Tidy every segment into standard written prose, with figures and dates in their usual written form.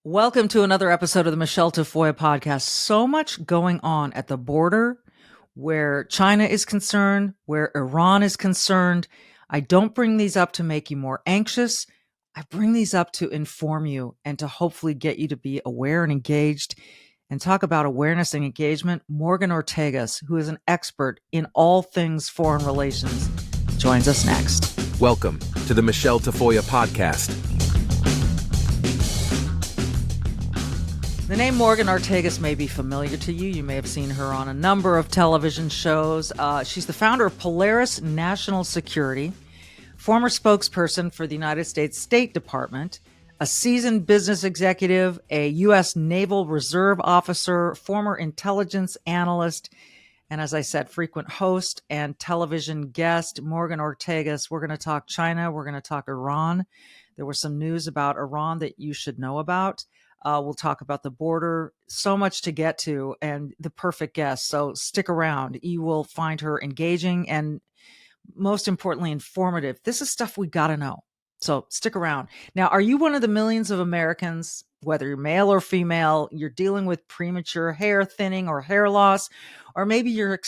Welcome to another episode of the Michele Tafoya podcast. So much going on at the border where China is concerned, where Iran is concerned. I don't bring these up to make you more anxious. I bring these up to inform you and to hopefully get you to be aware and engaged. And talk about awareness and engagement. Morgan Ortagus, who is an expert in all things foreign relations, joins us next. Welcome to the Michele Tafoya podcast. The name Morgan Ortagus may be familiar to you. You may have seen her on a number of television shows. She's the founder of Polaris National Security, former spokesperson for the United States State Department, a seasoned business executive, a U.S. Naval Reserve officer, former intelligence analyst, and as I said, frequent host and television guest. Morgan Ortagus. We're going to talk China. We're going to talk Iran. There was some news about Iran that you should know about. We'll talk about the border, so much to get to, and the perfect guest. So stick around. You will find her engaging and, most importantly, informative. This is stuff we got to know. So stick around. Now, are you one of the millions of Americans, whether you're male or female, you're dealing with premature hair thinning or hair loss, or maybe you're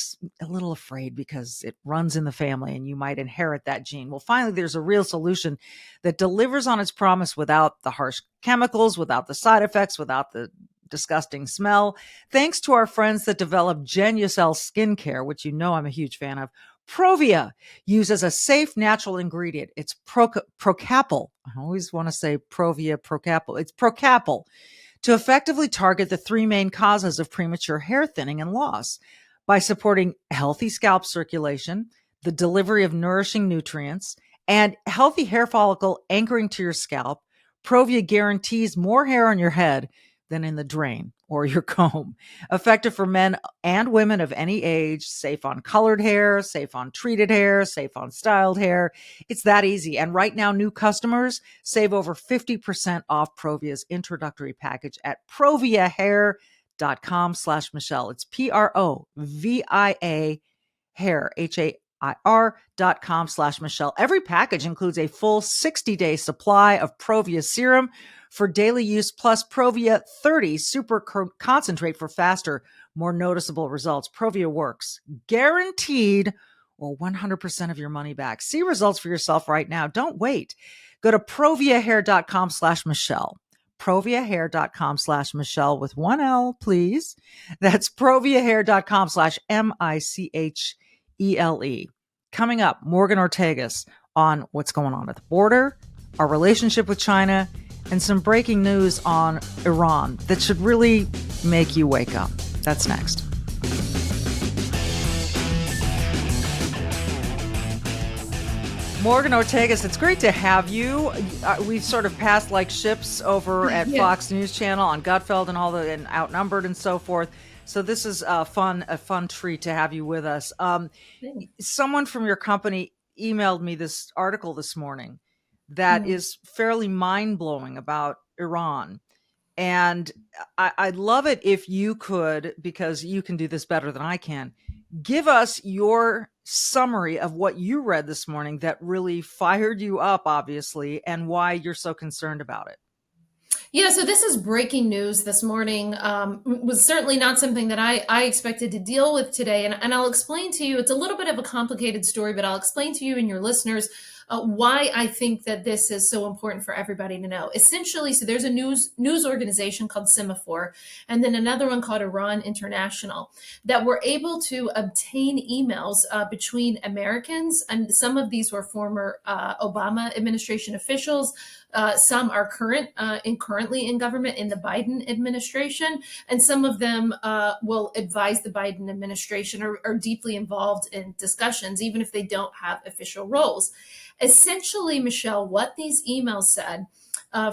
a little afraid because it runs in the family and you might inherit that gene? Well, finally, there's a real solution that delivers on its promise without the harsh chemicals, without the side effects, without the disgusting smell. Thanks to our friends that developed Genucel skincare, which you know I'm a huge fan of. Provia uses a safe natural ingredient. It's Procapil. I always want to say Provia Procapil. It's Procapil to effectively target the three main causes of premature hair thinning and loss by supporting healthy scalp circulation, the delivery of nourishing nutrients, and healthy hair follicle anchoring to your scalp. Provia guarantees more hair on your head than in the drain or your comb. Effective for men and women of any age, safe on colored hair, safe on treated hair, safe on styled hair. It's that easy. And right now, new customers save over 50% off Provia's introductory package at proviahair.com/Michele. It's PROVIA hair, HAIR.com/Michele. Every package includes a full 60-day supply of Provia serum for daily use, plus Provia 30 super concentrate for faster, more noticeable results. Provia works. Guaranteed, or 100% of your money back. See results for yourself right now. Don't wait. Go to proviahair.com/Michele. proviahair.com/Michele with one L, please. That's proviahair.com/MICHELE. Coming up, Morgan Ortagus on what's going on at the border, our relationship with China, and some breaking news on Iran that should really make you wake up. That's next. Morgan Ortagus, it's great to have you. We've sort of passed like ships over at Fox News Channel on Gutfeld and all and Outnumbered and so forth. So this is a fun treat to have you with us. Someone from your company emailed me this article this morning that is fairly mind-blowing about Iran. And I'd love it if you could, because you can do this better than I can, give us your summary of what you read this morning that really fired you up, obviously, and why you're so concerned about it. Yeah, so this is breaking news this morning. Was certainly not something that I expected to deal with today. And I'll explain to you, it's a little bit of a complicated story, but I'll explain to you and your listeners why I think that this is so important for everybody to know. Essentially, so there's a news organization called Semaphore, and then another one called Iran International, that were able to obtain emails between Americans, and some of these were former Obama administration officials. Some are currently in government in the Biden administration, and some of them will advise the Biden administration or are deeply involved in discussions, even if they don't have official roles. Essentially, Michele, what these emails said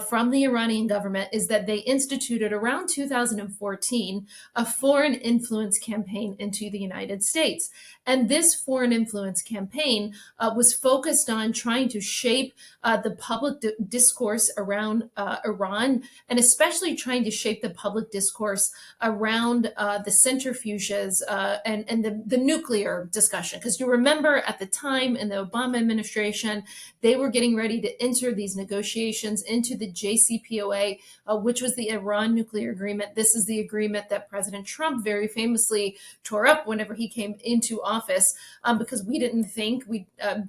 from the Iranian government is that they instituted around 2014 a foreign influence campaign into the United States. And this foreign influence campaign was focused on trying to shape the public discourse around Iran, and especially trying to shape the public discourse around the centrifuges and the nuclear discussion. Because you remember at the time in the Obama administration, they were getting ready to enter these negotiations into into the JCPOA, which was the Iran nuclear agreement. This is the agreement that President Trump very famously tore up whenever he came into office, because we didn't think,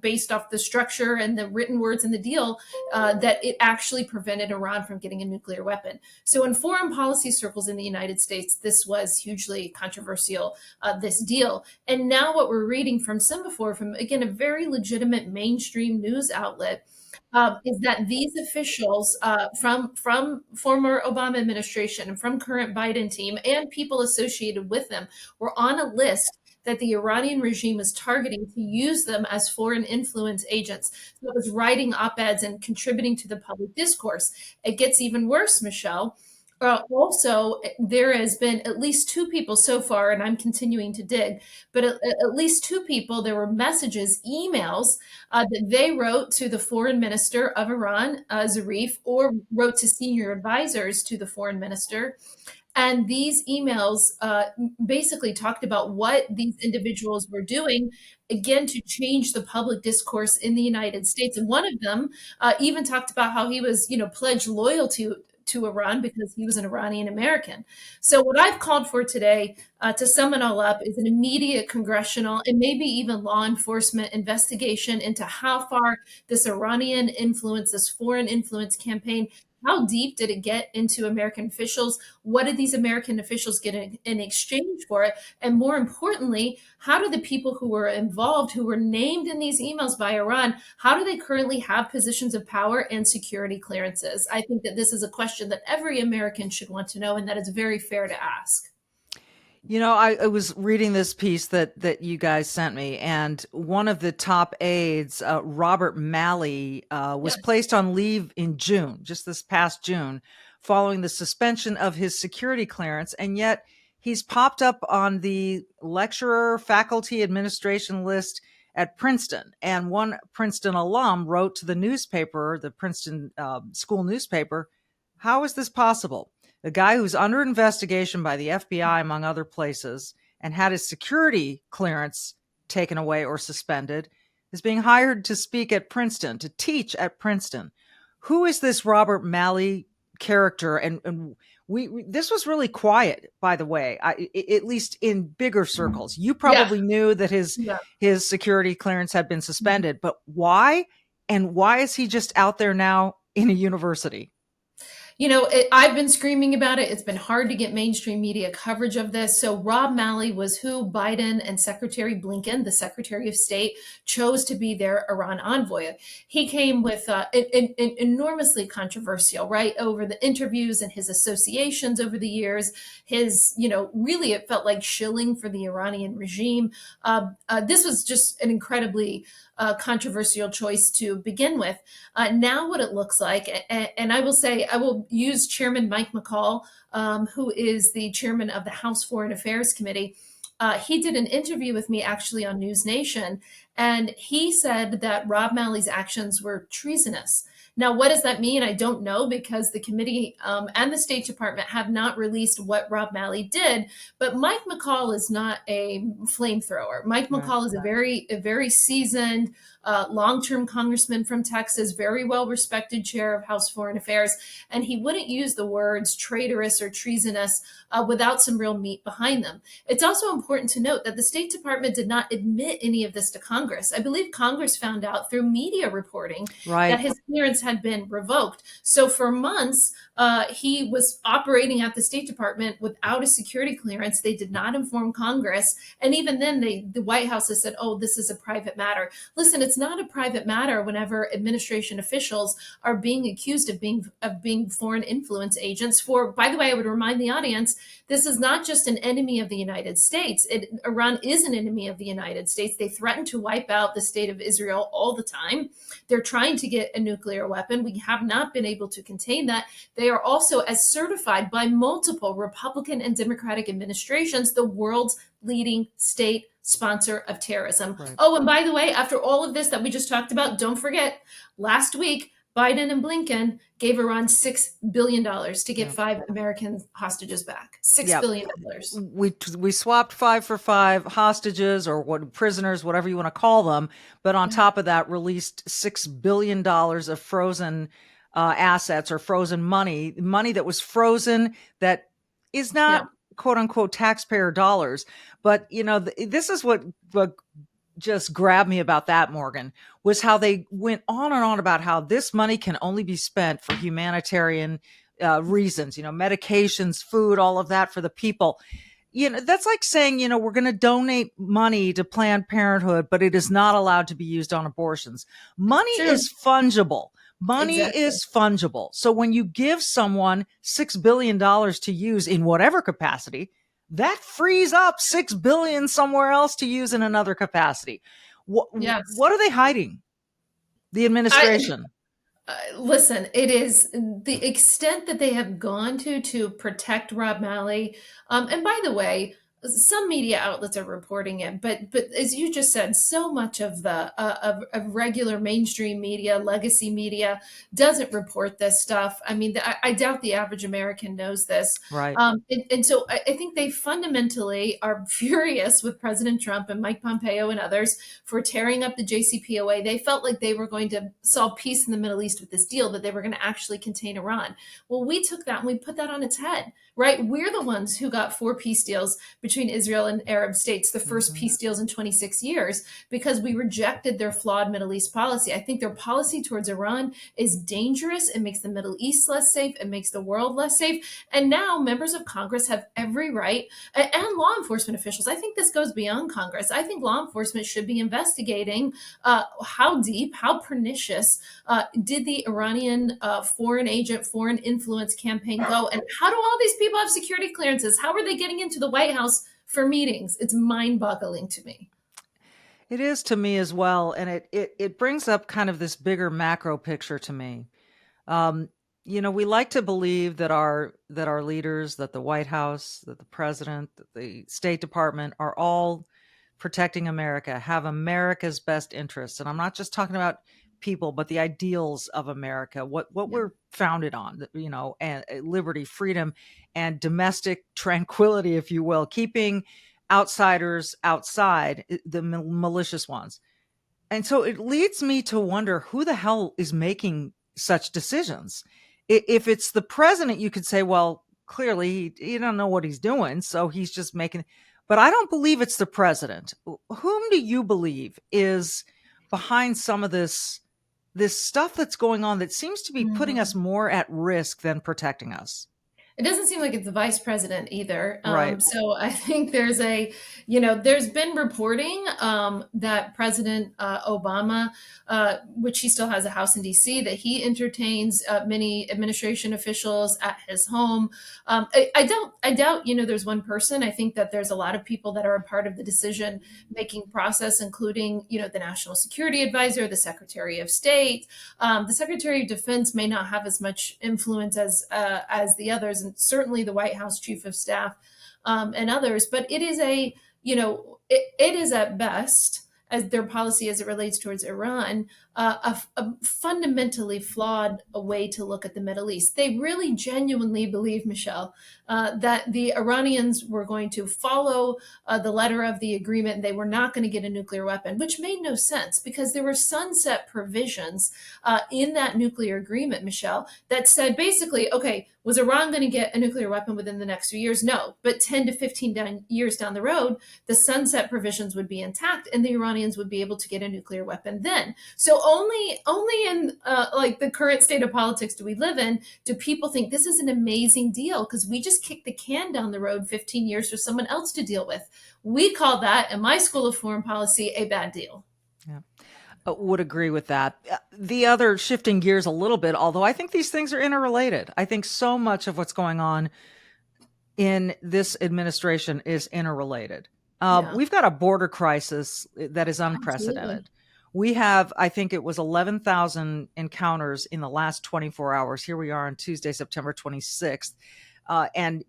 based off the structure and the written words in the deal, that it actually prevented Iran from getting a nuclear weapon. So in foreign policy circles in the United States, this was hugely controversial, this deal. And now what we're reading from Semaphore, from, again, a very legitimate mainstream news outlet, is that these officials from former Obama administration and from current Biden team and people associated with them were on a list that the Iranian regime was targeting to use them as foreign influence agents. So it was writing op-eds and contributing to the public discourse. It gets even worse, Michele. Also, there has been at least two people so far, and I'm continuing to dig, but at least two people, there were messages, emails that they wrote to the foreign minister of Iran, Zarif, or wrote to senior advisors to the foreign minister. And these emails basically talked about what these individuals were doing, again, to change the public discourse in the United States. And one of them even talked about how he was, pledged loyalty to Iran because he was an Iranian American. So what I've called for today, to sum it all up, is an immediate congressional and maybe even law enforcement investigation into how far this Iranian influence, this foreign influence campaign, how deep did it get into American officials? What did these American officials get in exchange for it? And more importantly, how do the people who were involved, who were named in these emails by Iran, how do they currently have positions of power and security clearances? I think that this is a question that every American should want to know, and that it's very fair to ask. I was reading this piece that you guys sent me, and one of the top aides, Robert Malley, was placed on leave in June, just this past June, following the suspension of his security clearance. And yet he's popped up on the lecturer faculty administration list at Princeton. And one Princeton alum wrote to the newspaper, the Princeton school newspaper, how is this possible? The guy who's under investigation by the FBI, among other places, and had his security clearance taken away or suspended, is being hired to speak at Princeton, to teach at Princeton. Who is this Robert Malley character? And we this was really quiet, by the way, at least in bigger circles. You probably knew that his security clearance had been suspended, but why? And why is he just out there now in a university? I've been screaming about it. It's been hard to get mainstream media coverage of this. So Rob Malley was who Biden and Secretary Blinken, the Secretary of State, chose to be their Iran envoy. He came with an enormously controversial, right, over the interviews and his associations over the years. His, really it felt like shilling for the Iranian regime. This was just an incredibly controversial choice to begin with. Now what it looks like, and I will say, I will use Chairman Mike McCall, who is the chairman of the House Foreign Affairs Committee. He did an interview with me actually on News Nation, and he said that Rob Malley's actions were treasonous. Now, what does that mean? I don't know, because the committee and the State Department have not released what Rob Malley did. But Mike McCall is not a flamethrower. Mike McCall is a very seasoned, long-term congressman from Texas, very well-respected chair of House Foreign Affairs, and he wouldn't use the words traitorous or treasonous without some real meat behind them. It's also important to note that the State Department did not admit any of this to Congress. I believe Congress found out through media reporting that his clearance had been revoked. So for months, he was operating at the State Department without a security clearance. They did not inform Congress. And even then, the White House has said, oh, this is a private matter. Listen, it's not a private matter whenever administration officials are being accused of being foreign influence agents for, by the way, I would remind the audience, this is not just an enemy of the United States. Iran is an enemy of the United States. They threaten to wipe out the state of Israel all the time. They're trying to get a nuclear weapon. We have not been able to contain that. They are also, as certified by multiple Republican and Democratic administrations, the world's leading state sponsor of terrorism. Right. Oh, and by the way, after all of this that we just talked about, don't forget, last week, Biden and Blinken gave Iran $6 billion to get 5 American hostages back. $6 billion. We swapped 5 for 5 hostages, or prisoners, whatever you want to call them. But on top of that, released $6 billion of frozen assets or frozen money that was frozen that is not quote unquote taxpayer dollars. But, this is what just grabbed me about that, Morgan, was how they went on and on about how this money can only be spent for humanitarian reasons, medications, food, all of that for the people. That's like saying, we're going to donate money to Planned Parenthood, but it is not allowed to be used on abortions. Money is fungible. Money is fungible. So when you give someone $6 billion to use in whatever capacity, that frees up $6 billion somewhere else to use in another capacity. What are they hiding? The administration. Listen, it is the extent that they have gone to protect Rob Malley. And by the way, some media outlets are reporting it, but as you just said, so much of the of regular mainstream media, legacy media, doesn't report this stuff. I mean, I doubt the average American knows this, right? And so I think they fundamentally are furious with President Trump and Mike Pompeo and others for tearing up the JCPOA. They felt like they were going to solve peace in the Middle East with this deal, that they were going to actually contain Iran. Well, we took that and we put that on its head, right? We're the ones who got 4 peace deals between Israel and Arab states, the first peace deals in 26 years, because we rejected their flawed Middle East policy. I think their policy towards Iran is dangerous. It makes the Middle East less safe. It makes the world less safe. And now members of Congress have every right, and law enforcement officials. I think this goes beyond Congress. I think law enforcement should be investigating how deep, how pernicious did the Iranian foreign agent, foreign influence campaign go? And how do all these people have security clearances? How are they getting into the White House for meetings? It's mind-boggling to me. It is to me as well. And it brings up kind of this bigger macro picture to me. We like to believe that our leaders, that the White House, that the president, that the State Department are all protecting America, have America's best interests. And I'm not just talking about people, but the ideals of America, what we're founded on, and liberty, freedom, and domestic tranquility, if you will, keeping outsiders outside, the malicious ones. And so it leads me to wonder who the hell is making such decisions. If it's the president, you could say, well, clearly he don't know what he's doing, so he's just making. But I don't believe it's the president. Whom do you believe is behind some of this stuff that's going on that seems to be putting us more at risk than protecting us? It doesn't seem like it's the vice president either. Right. So I think there's there's been reporting that President Obama, which he still has a house in DC, that he entertains many administration officials at his home. I doubt, there's one person. I think that there's a lot of people that are a part of the decision-making process, including, the National Security Advisor, the Secretary of State. The Secretary of Defense may not have as much influence as the others, and certainly the White House Chief of Staff and others. But it is it is at best, as their policy as it relates towards Iran, a fundamentally flawed way to look at the Middle East. They really genuinely believe, Michele, that the Iranians were going to follow the letter of the agreement. They were not going to get a nuclear weapon, which made no sense because there were sunset provisions in that nuclear agreement, Michele, that said basically, okay, was Iran going to get a nuclear weapon within the next few years? No, but 10 to 15 years down the road, the sunset provisions would be intact and the Iranians would be able to get a nuclear weapon then. So only in the current state of politics do we live in do people think this is an amazing deal because we just kicked the can down the road 15 years for someone else to deal with. We call that, in my school of foreign policy, a bad deal. Yeah. Would agree with that. The other, shifting gears a little bit, although I think these things are interrelated. I think so much of what's going on in this administration is interrelated. We've got a border crisis that is unprecedented. Absolutely. We have, I think it was 11,000 encounters in the last 24 hours. Here we are on Tuesday, September 26th. And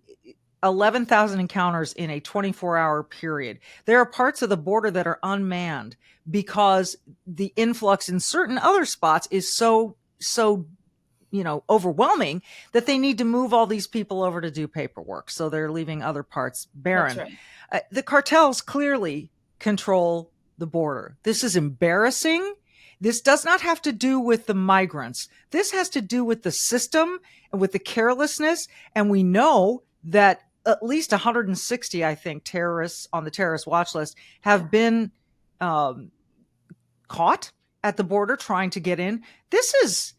11,000 encounters in a 24-hour period. There are parts of the border that are unmanned because the influx in certain other spots is so overwhelming that they need to move all these people over to do paperwork. So they're leaving other parts barren. That's right. The cartels clearly control the border. This is embarrassing. This does not have to do with the migrants. This has to do with the system and with the carelessness. And we know that at least 160, I think, terrorists on the terrorist watch list have been caught at the border trying to get in. This is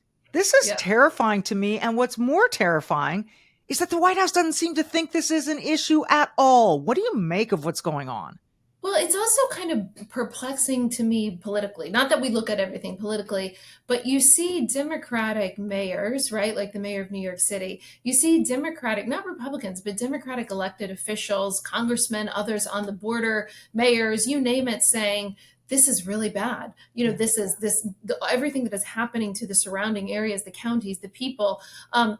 terrifying to me. And what's more terrifying is that the White House doesn't seem to think this is an issue at all. What do you make of what's going on? Well, it's also kind of perplexing to me politically. Not that we look at everything politically, but you see Democratic mayors, right? Like the mayor of New York City. You see Democratic, not Republicans, but Democratic elected officials, congressmen, others on the border, mayors, you name it, saying, this is really bad. Everything that is happening to the surrounding areas, the counties, the people.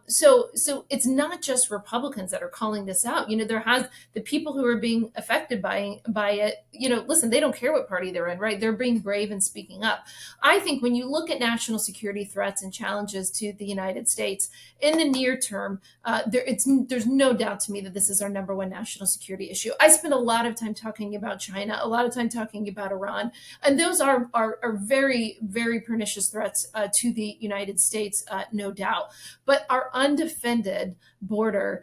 So it's not just Republicans that are calling this out. The people who are being affected by it, listen, they don't care what party they're in, right? They're being brave and speaking up. I think when you look at national security threats and challenges to the United States in the near term, there's no doubt to me that this is our number one national security issue. I spend a lot of time talking about China, a lot of time talking about Iran. And those are very, very pernicious threats to the United States, no doubt. But our undefended border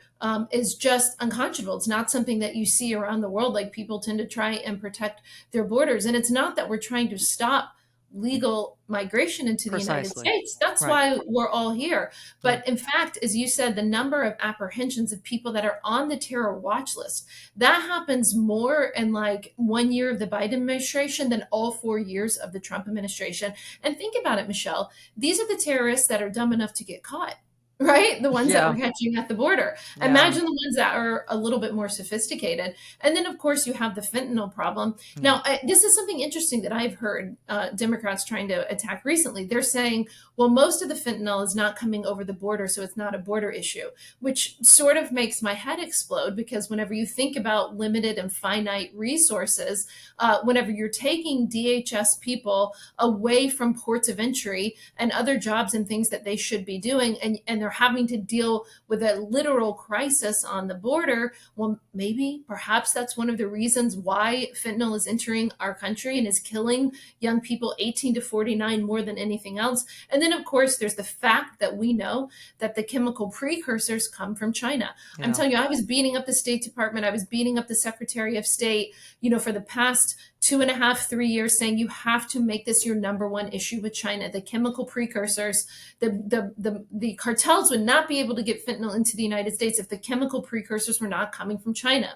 is just unconscionable. It's not something that you see around the world. Like, people tend to try and protect their borders. And it's not that we're trying to stop legal migration into the United States. That's right. Why we're all here. But in fact, as you said, the number of apprehensions of people that are on the terror watch list, that happens more in like 1 year of the Biden administration than all 4 years of the Trump administration. And think about it, Michelle, these are the terrorists that are dumb enough to get caught. Right? The ones that we're catching at the border. Yeah. Imagine the ones that are a little bit more sophisticated. And then, of course, you have the fentanyl problem. Now, this is something interesting that I've heard Democrats trying to attack recently. They're saying, well, most of the fentanyl is not coming over the border, so it's not a border issue, which sort of makes my head explode, because whenever you think about limited and finite resources, whenever you're taking DHS people away from ports of entry and other jobs and things that they should be doing, and they're having to deal with a literal crisis on the border, well, perhaps that's one of the reasons why fentanyl is entering our country and is killing young people 18 to 49 more than anything else. And then, of course, there's the fact that we know that the chemical precursors come from China. Yeah. I'm telling you, I was beating up the State Department. I was beating up the Secretary of State, for the past 2.5, 3 years, saying you have to make this your number one issue with China. The chemical precursors, the cartels would not be able to get fentanyl into the United States if the chemical precursors were not coming from China.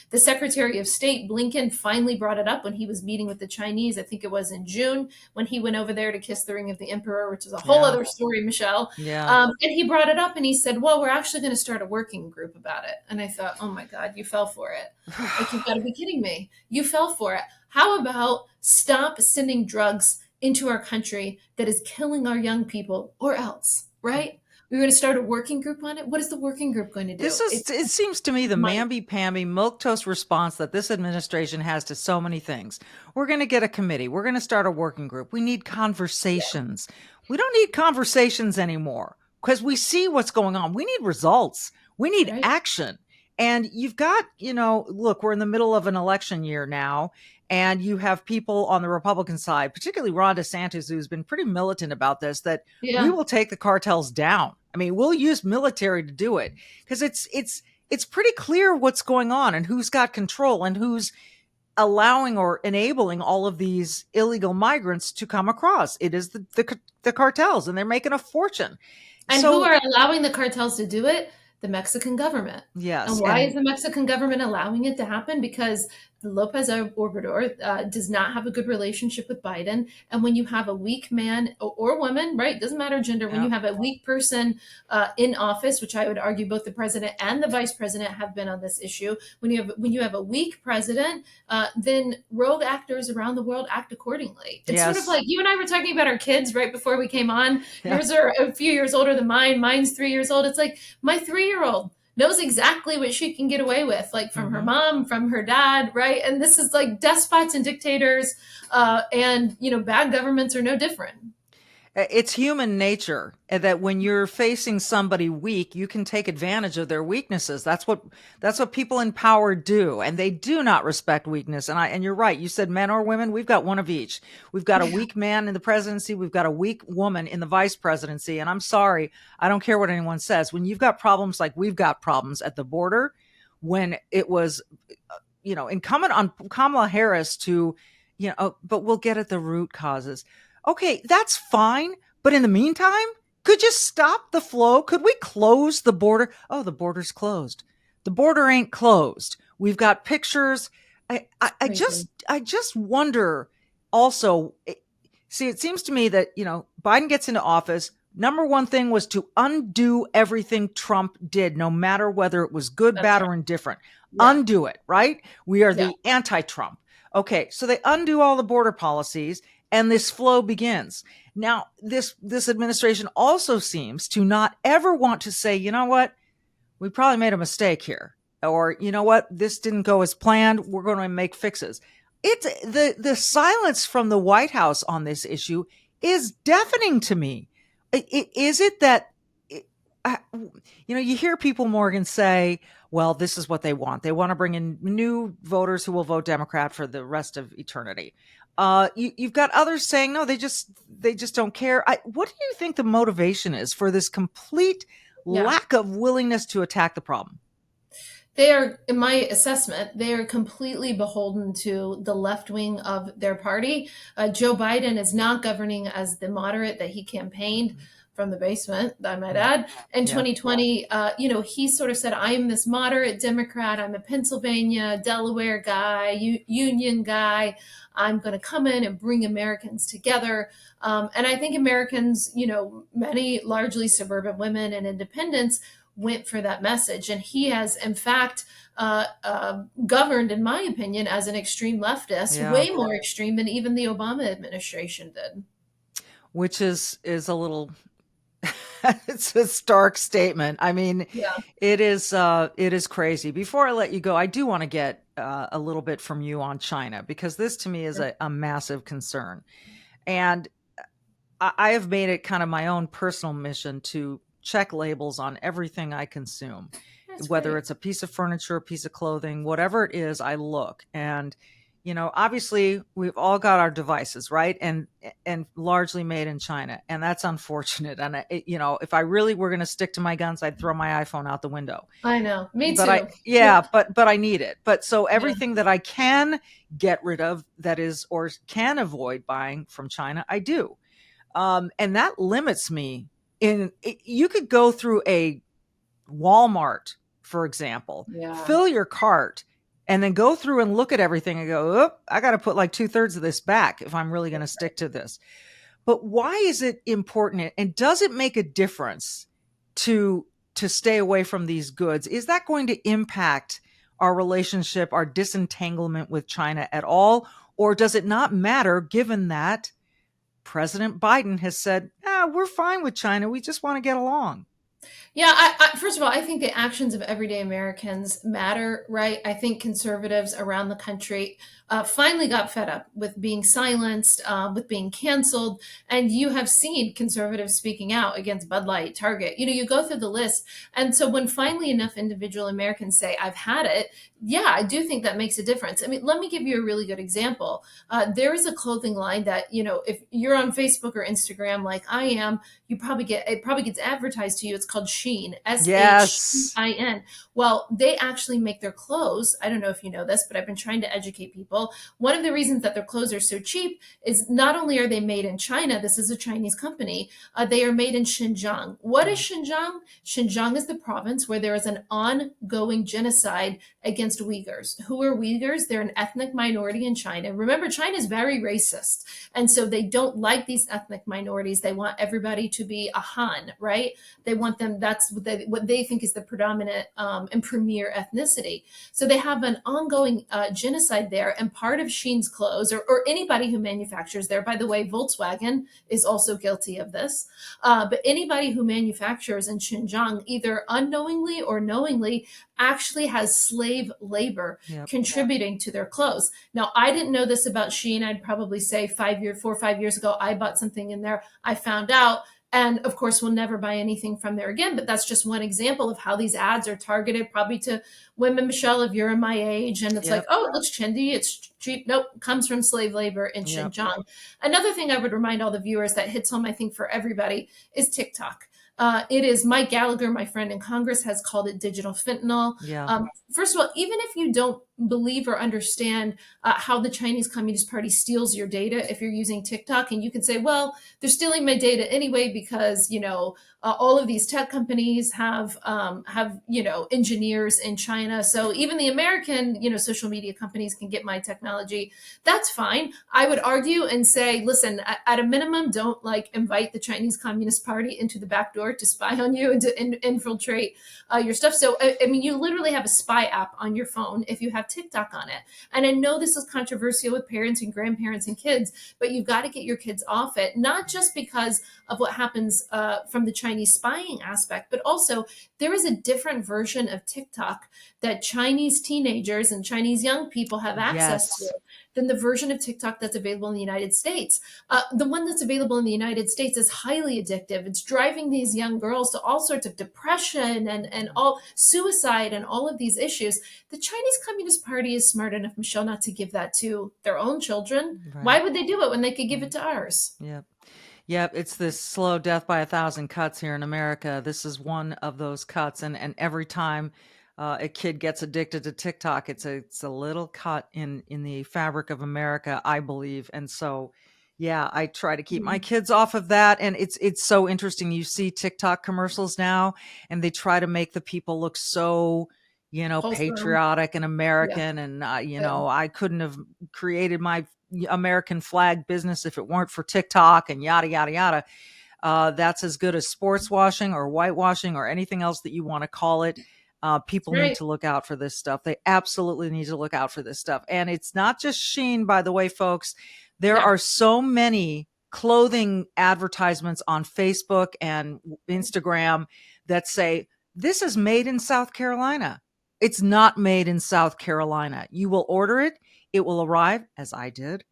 The Secretary of State, Blinken, finally brought it up when he was meeting with the Chinese. I think it was in June, when he went over there to kiss the ring of the emperor, which is a whole other story, Michelle. Yeah. And he brought it up and he said, well, we're actually going to start a working group about it. And I thought, oh my God, you fell for it. Like, you've got to be kidding me. You fell for it. How about stop sending drugs into our country that is killing our young people, or else, right? We're going to start a working group on it. What is the working group going to do? It seems to me the mamby-pamby, milquetoast response that this administration has to so many things. We're going to get a committee. We're going to start a working group. We need conversations. Yeah. We don't need conversations anymore, because we see what's going on. We need results. We need action. And you've got, look, we're in the middle of an election year now, and you have people on the Republican side, particularly Ron DeSantis, who's been pretty militant about this, that we will take the cartels down. I mean, we'll use military to do it, because it's pretty clear what's going on and who's got control and who's allowing or enabling all of these illegal migrants to come across. It is the cartels, and they're making a fortine. And who are allowing the cartels to do it? The Mexican government. Yes. And why is the Mexican government allowing it to happen? Because Lopez Obrador does not have a good relationship with Biden. And when you have a weak man or woman, right, doesn't matter gender, when you have a weak person in office, which I would argue both the president and the vice president have been on this issue, when you have a weak president, then rogue actors around the world act accordingly. It's sort of like you and I were talking about our kids right before we came on. Yours are a few years older than mine. Mine's 3 years old. It's like my 3-year-old knows exactly what she can get away with, like from her mom, from her dad, right? And this is like despots and dictators, and bad governments are no different. It's human nature that when you're facing somebody weak, you can take advantage of their weaknesses. That's what people in power do, and they do not respect weakness. And you're right. You said men or women. We've got one of each. We've got a weak man in the presidency. We've got a weak woman in the vice presidency. And I'm sorry, I don't care what anyone says. When you've got problems like we've got problems at the border, when it was, incumbent on Kamala Harris to, but we'll get at the root causes. Okay, that's fine. But in the meantime, could you stop the flow? Could we close the border? Oh, the border's closed. The border ain't closed. We've got pictures. I just wonder also, see, it seems to me that, Biden gets into office. Number one thing was to undo everything Trump did, no matter whether it was good, bad, or indifferent. Yeah. Undo it, right? We are the anti-Trump. Okay, so they undo all the border policies. And this flow begins. Now, this administration also seems to not ever want to say, you know what, we probably made a mistake here. Or, you know what, this didn't go as planned. We're going to make fixes. It's the silence from the White House on this issue is deafening to me. Is it that, you hear people, Morgan, say, well, this is what they want. They want to bring in new voters who will vote Democrat for the rest of eternity. You've got others saying, no, they just don't care. What do you think the motivation is for this complete lack of willingness to attack the problem? They are, in my assessment, they are completely beholden to the left wing of their party. Joe Biden is not governing as the moderate that he campaigned from the basement, I might add. In 2020, he sort of said, I'm this moderate Democrat. I'm a Pennsylvania, Delaware guy, union guy. I'm going to come in and bring Americans together. And I think Americans, many largely suburban women and independents went for that message. And he has, in fact, governed, in my opinion, as an extreme leftist, way more extreme than even the Obama administration did. Which is a little... It's a stark statement. I mean, it is crazy. Before I let you go, I do want to get a little bit from you on China, because this to me is a massive concern. And I have made it kind of my own personal mission to check labels on everything I consume. That's whether great. It's a piece of furniture, a piece of clothing, whatever it is, I look. And obviously we've all got our devices, right? And largely made in China. And that's unfortunate. And, if I really were going to stick to my guns, I'd throw my iPhone out the window. I know. Me too. But I need it. But so everything that I can get rid of that is, or can avoid buying from China, I do. And that limits me you could go through a Walmart, for example, fill your cart, and then go through and look at everything and go, I got to put like 2/3 of this back if I'm really going to stick to this. But why is it important? And does it make a difference to stay away from these goods? Is that going to impact our relationship, our disentanglement with China at all? Or does it not matter, given that President Biden has said, we're fine with China. We just want to get along. Yeah, first of all, I think the actions of everyday Americans matter, right? I think conservatives around the country finally got fed up with being silenced, with being canceled. And you have seen conservatives speaking out against Bud Light, Target. You go through the list. And so when finally enough individual Americans say, I've had it, I do think that makes a difference. I mean, let me give you a really good example. There is a clothing line that, if you're on Facebook or Instagram like I am, it probably gets advertised to you. It's called Shein, Shein. Well, they actually make their clothes. I don't know if you know this, but I've been trying to educate people. One of the reasons that their clothes are so cheap is not only are they made in China, this is a Chinese company, they are made in Xinjiang. What is Xinjiang? Xinjiang is the province where there is an ongoing genocide against Uyghurs. Who are Uyghurs? They're an ethnic minority in China. Remember, China is very racist. And so they don't like these ethnic minorities. They want everybody to be a Han, right? They want want them, that's what they think is the predominant and premier ethnicity. So they have an ongoing genocide there. And part of Shein's clothes, or anybody who manufactures there, by the way, Volkswagen is also guilty of this. But anybody who manufactures in Xinjiang, either unknowingly or knowingly, actually has slave labor contributing to their clothes. Now, I didn't know this about Shein. I'd probably say 4 or 5 years ago, I bought something in there. I found out. And of course, we'll never buy anything from there again. But that's just one example of how these ads are targeted probably to women, Michelle, if you're in my age. And it's like, oh, it looks trendy. It's cheap. Nope, comes from slave labor in Xinjiang. Another thing I would remind all the viewers that hits home, I think, for everybody is TikTok. It is Mike Gallagher, my friend in Congress, has called it digital fentanyl. First of all, even if you don't believe or understand how the Chinese Communist Party steals your data, if you're using TikTok, and you can say, well, they're stealing my data anyway because, all of these tech companies have engineers in China. So even the American, social media companies can get my technology. That's fine. I would argue and say, listen, at a minimum, don't invite the Chinese Communist Party into the back door to spy on you and to infiltrate your stuff. So, I mean, you literally have a spy app on your phone if you have TikTok on it. And I know this is controversial with parents and grandparents and kids, but you've got to get your kids off it, not just because of what happens from the Chinese spying aspect, but also there is a different version of TikTok that Chinese teenagers and Chinese young people have access to than the version of TikTok that's available in the United States. The one that's available in the United States is highly addictive. It's driving these young girls to all sorts of depression and all suicide and all of these issues. The Chinese Communist Party is smart enough, Michelle, not to give that to their own children. Right. Why would they do it when they could give it to ours? Yep, it's this slow death by 1,000 cuts here in America. This is one of those cuts, and every time a kid gets addicted to TikTok, it's a little cut in the fabric of America, I believe. And so, I try to keep my kids off of that. And it's so interesting. You see TikTok commercials now, and they try to make the people look so patriotic and American. And I couldn't have created my American flag business if it weren't for TikTok and yada, yada, yada. That's as good as sports washing or whitewashing or anything else that you want to call it. People need to look out for this stuff. They absolutely need to look out for this stuff. And it's not just Shein, by the way, folks. There are so many clothing advertisements on Facebook and Instagram that say, this is made in South Carolina. It's not made in South Carolina. You will order it. It will arrive, as I did,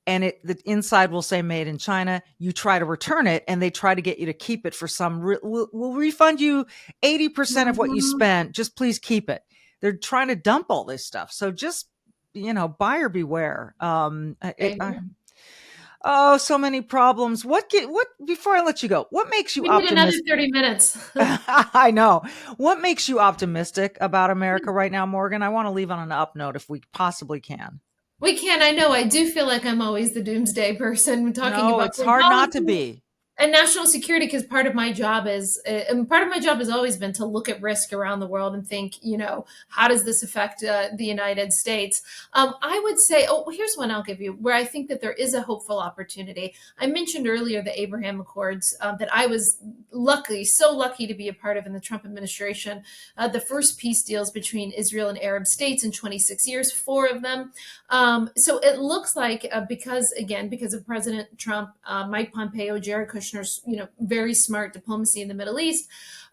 and the inside will say made in China. You try to return it, and they try to get you to keep it for some. We'll refund you 80% of what you spent. Just please keep it. They're trying to dump all this stuff. So just buyer beware. So many problems. What before I let you go, what makes you optimistic? Another 30 minutes. I know. What makes you optimistic about America right now, Morgan? I want to leave on an up note if we possibly can. We can. I know. I do feel like I'm always the doomsday person talking about. It's hard not to be. And national security, because part of my job has always been to look at risk around the world and think, how does this affect the United States? I would say, here's one I'll give you where I think that there is a hopeful opportunity. I mentioned earlier the Abraham Accords that I was so lucky to be a part of in the Trump administration. The first peace deals between Israel and Arab states in 26 years, 4 of them. So it looks like because of President Trump, Mike Pompeo, Jared Kushner's, very smart diplomacy in the Middle East,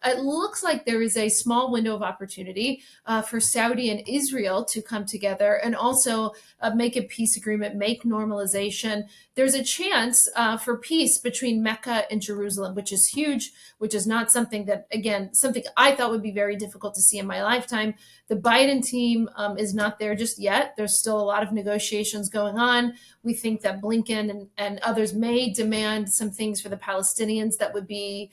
it looks like there is a small window of opportunity for Saudi and Israel to come together and also make a peace agreement, make normalization. There's a chance for peace between Mecca and Jerusalem, which is huge, which is not something that, something I thought would be very difficult to see in my lifetime. The Biden team is not there just yet. There's still a lot of negotiations going on. We think that Blinken and others may demand some things for the Palestinians that would be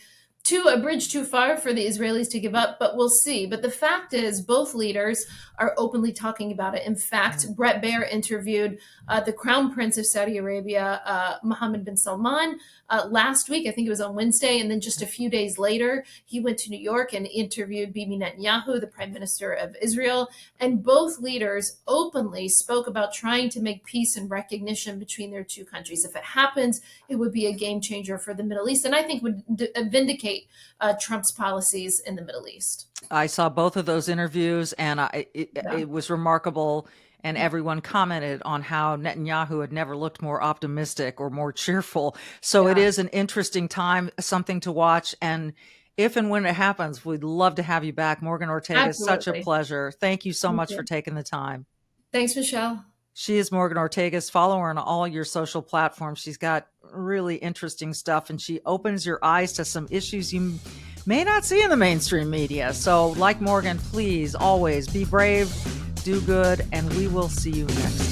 a bridge too far for the Israelis to give up, but we'll see. But the fact is, both leaders are openly talking about it. In fact, Brett Baer interviewed the Crown Prince of Saudi Arabia, Mohammed bin Salman, last week. I think it was on Wednesday. And then just a few days later, he went to New York and interviewed Bibi Netanyahu, the Prime Minister of Israel. And both leaders openly spoke about trying to make peace and recognition between their two countries. If it happens, it would be a game changer for the Middle East, and I think would vindicate validate Trump's policies in the Middle East. I saw both of those interviews, and it was remarkable. And everyone commented on how Netanyahu had never looked more optimistic or more cheerful. So it is an interesting time, something to watch. And if and when it happens, we'd love to have you back. Morgan Ortagus, such a pleasure. Thank you so much for taking the time. Thanks, Michelle. She is Morgan Ortagus. Follow her on all your social platforms. She's got really interesting stuff, and she opens your eyes to some issues you may not see in the mainstream media. So like Morgan, please always be brave, do good, and we will see you next time.